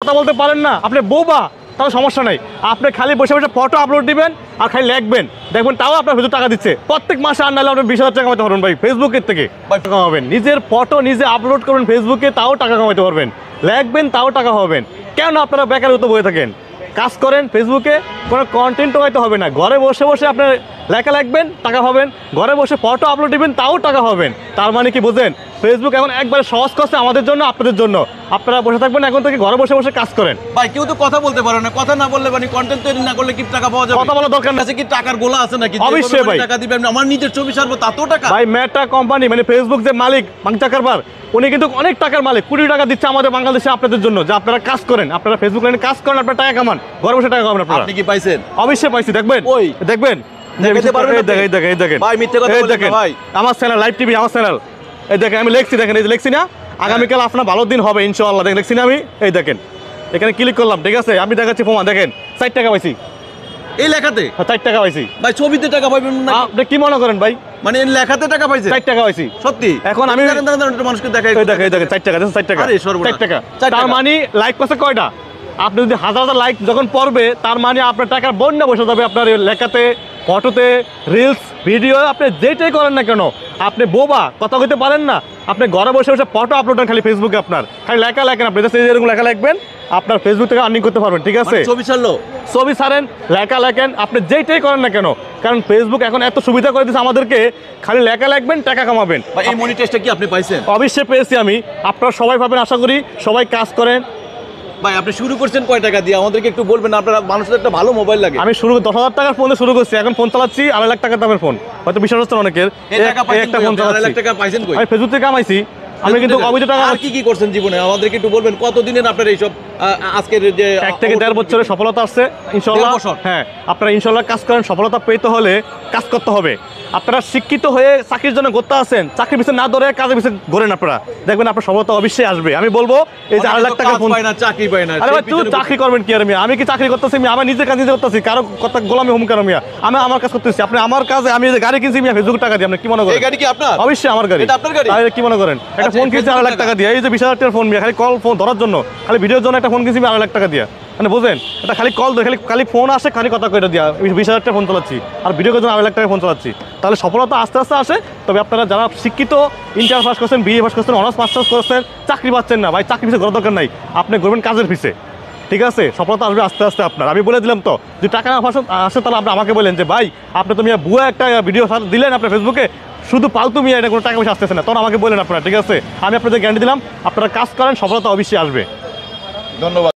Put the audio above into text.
কথা বলতে পারেন না, আপনি বোবা, তাহলে সমস্যা নেই। আপনি খালি বসে বসে ফটো আপলোড দিবেন আর খালি লিখবেন, দেখবেন তাও আপনার ফেসবুক টাকা দিচ্ছে। প্রত্যেক মাসে আর নাহলে আপনি 20,000 টাকা কামাতে পারবেন ভাই ফেসবুকের থেকে। কামাবেন, নিজের ফটো নিজে আপলোড করবেন ফেসবুকে, তাও টাকা কামাতে পারবেন। লিখবেন তাও টাকা পাবেন। কেন আপনারা বেকার হতে বসে থাকেন? কাজ করেন ফেসবুকে, কোনো কন্টেন্টও হয়তো হবে না, ঘরে বসে বসে আপনার লেখা লিখবেন টাকা পাবেন, ঘরে বসে ফটো আপলোড দিবেন তাও টাকা পাবেন। তার মানে কি বোঝেন? ফেসবুক এখন একবারে সহজ করছে আমাদের জন্য, আপনাদের জন্য। আপনারা বসে থাকবেন এখন থেকে, ঘরে বসে বসে কাজ করেন। ভাই কেউ তো কথা বলতে পারে না, কথা না বললে মানে কন্টেন্ট তৈরি না করলে কি টাকা পাওয়া যাবে? কথা বলা দরকার না। কি টাকার গোলা আছে নাকি? অবশ্যই ভাই টাকা দিবেন, আমার নিজের ছবি ছাড়বো তাতেও টাকা। ভাই মেটা কোম্পানি মানে ফেসবুক যে মালিক মার্ক জাকারবার্গ, উনি কিন্তু অনেক টাকার মালিক, কোটি টাকা দিচ্ছে আমাদের বাংলাদেশে আপনাদের জন্য, যে আপনারা কাজ করেন, আপনারা ফেসবুক লাইনে কাজ করেন, আপনারা টাকা কামান, ঘরে বসে টাকা কামান। আপনারা আপনি কি পাইছেন? অবশ্যই পাইছি, দেখবেন ওই দেখবেন দেখাতে পারবেন না? এই দেখেন এই দেখেন ভাই মিথ্যে কথা বলেন না ভাই। আমার চ্যানেল লাইভ টিভি, আমার চ্যানেল, এই দেখেন আমি লিখছি, দেখেন এই যে লিখছি না, আগামীকাল আপনার ভালো দিন হবে ইনশাআল্লাহ, দেখেন লিখছি না আমি, এই দেখেন এখানে ক্লিক করলাম, ঠিক আছে, আমি দেখাচ্ছি প্রমাণ, দেখেন 4 টাকা পাইছি এই লেখাতে। 4 টাকা পাইছি ভাই ছবিতে টাকা পাইবেন না? আপনি কি মনে করেন ভাই? মানে এই লেখাতে টাকা পাইছে? 4 টাকা পাইছি সত্যি? এখন আমি মানুষকে দেখাই, এই দেখেন 4 টাকা, 4 টাকা, আরে সর্বনাশ। 4 টাকা। 4 তার টাকা। মানে লাইক করছে কয়টা? আপনি যদি হাজার হাজার লাইক যখন পড়বে, তার মানে আপনার টাকার বন্যা বসে যাবে আপনার লেখাতে, ফটোতে, রিলস, ভিডিও, আপনি যেটাই করেন না কেন। আপনি বোবা, কথা কইতে পারেন না, আপনি ঘরে বসে বসে ফটো আপলোড করেন খালি ফেসবুকে, আপনার খালি লেখা লেখেন, আপনি এরকম লেখা লিখবেন, আপনার ফেসবুক থেকে আর্নিং করতে পারবেন, ঠিক আছে? ছবি ছাড়লো, ছবি ছাড়েন, লেখা লেখেন, আপনি যেটাই করেন না কেন, কারণ ফেসবুক এখন এত সুবিধা করে দিচ্ছে আমাদেরকে, খালি লেখা লিখবেন টাকা কামাবেন। ভাই এই মনিটাইজটা কি আপনি পাইছেন? অবশ্যই পেয়েছি আমি, আপনারা সবাই পাবেন আশা করি, সবাই কাজ করেন। ভাই আপনি শুরু করছেন কয় টাকা দিয়ে আমাদেরকে একটু বলবেন? আপনারা মানুষের একটা ভালো মোবাইল লাগে। আমি শুরু 10,000 টাকার ফোনে শুরু করছি, এখন ফোন চালাচ্ছি 2.5 লাখ টাকার দামের ফোন, হয়তো বিশ্বাস হচ্ছে না অনেকের। এই টাকা পাইছেন একটা কই? ফোন 2.5 লাখ চালাচ্ছি, টাকা পাইছেন কই? আমি ফেসবুক থেকে কামাইছি, আমি কিন্তু অবৈধ টাকা। আর কি কি করছেন জীবনে আমাদেরকে একটু বলবেন? কতদিনের আপনার এইসব আজকের যে 1 থেকে 1.5 বছরের সফলতা আসছে ইনশাআল্লাহ। 1.5 বছর? হ্যাঁ, আপনারা ইনশাআল্লাহ কাজ করেন, সফলতা পেতে হলে কাজ করতে হবে। আপনারা শিক্ষিত হয়ে চাকরির জন্য করতে আছেন, চাকরি পিছনে না ধরে কাজের পিছনে ঘোরেন, আপনারা দেখবেন আপনার সফলতা অবশ্যই আসবে। আমি বলবো এই যে 2.5 লাখ টাকা ফোন পায় না, চাকরি পায় না। আরে ভাই তুই চাকরি করবেন কি? আর আমি কি চাকরি করতেছি? আমি নিজের কাজ নিজে করতেছি, কারো কথা গোলামি হুম কেন? আমি আমার কাজ করতেছি, আপনি আমার কাজে, আমি যে গাড়ি কিনছি ফেসবুক টাকা দিয়ে, আপনি কি মনে করেন? এই গাড়ি কি আপনার? অবশ্যই আমার গাড়ি। এটা আপনার গাড়ি? আরে কি মনে করেন? একটা ফোন কিনছি 2.5 লাখ টাকা দিয়ে, এই যে 20,000 টাকার ফোন, খালি কল ফোন ধরার জন্য, খালি ভিডিওর জন্য একটা ফোন কিনছি 2.5 লাখ টাকা দিয়ে, মানে বুঝেন? এটা খালি কল ধরে, খালি ফোন আসে, খালি কথা কইটা দিয়া 20,000 টাকা ফোন চালাচ্ছি, আর ভিডিও করার জন্য 2.5 লাখ টাকা ফোন চালাচ্ছি। তাহলে সফলতা আস্তে আস্তে আসে। তবে আপনারা যারা শিক্ষিত, ইন্টার পাস করছেন, বিএ পাস করছেন, অনার্স মাস্টার্স করছেন, চাকরি পাচ্ছেন না ভাই, চাকরি পিছিয়ে করার দরকার নাই, আপনি করবেন কাজের পিছিয়ে, ঠিক আছে? সফলতা আসবে আস্তে আস্তে আপনার। আমি বলে দিলাম তো, যদি টাকা না আসে তাহলে আপনি আমাকে বলেন যে ভাই আপনি তো মিয়া ভুয়া একটা ভিডিও দিলেন আপনার ফেসবুকে, শুধু পালতু মিয়া, এটা কোনো টাকা পয়সা আসতেছে না, তখন আমাকে বলেন আপনারা, ঠিক আছে? আমি আপনাদের গ্যারান্টি দিলাম, আপনারা কাজ করেন, সফলতা অবশ্যই আসবে। ধন্যবাদ।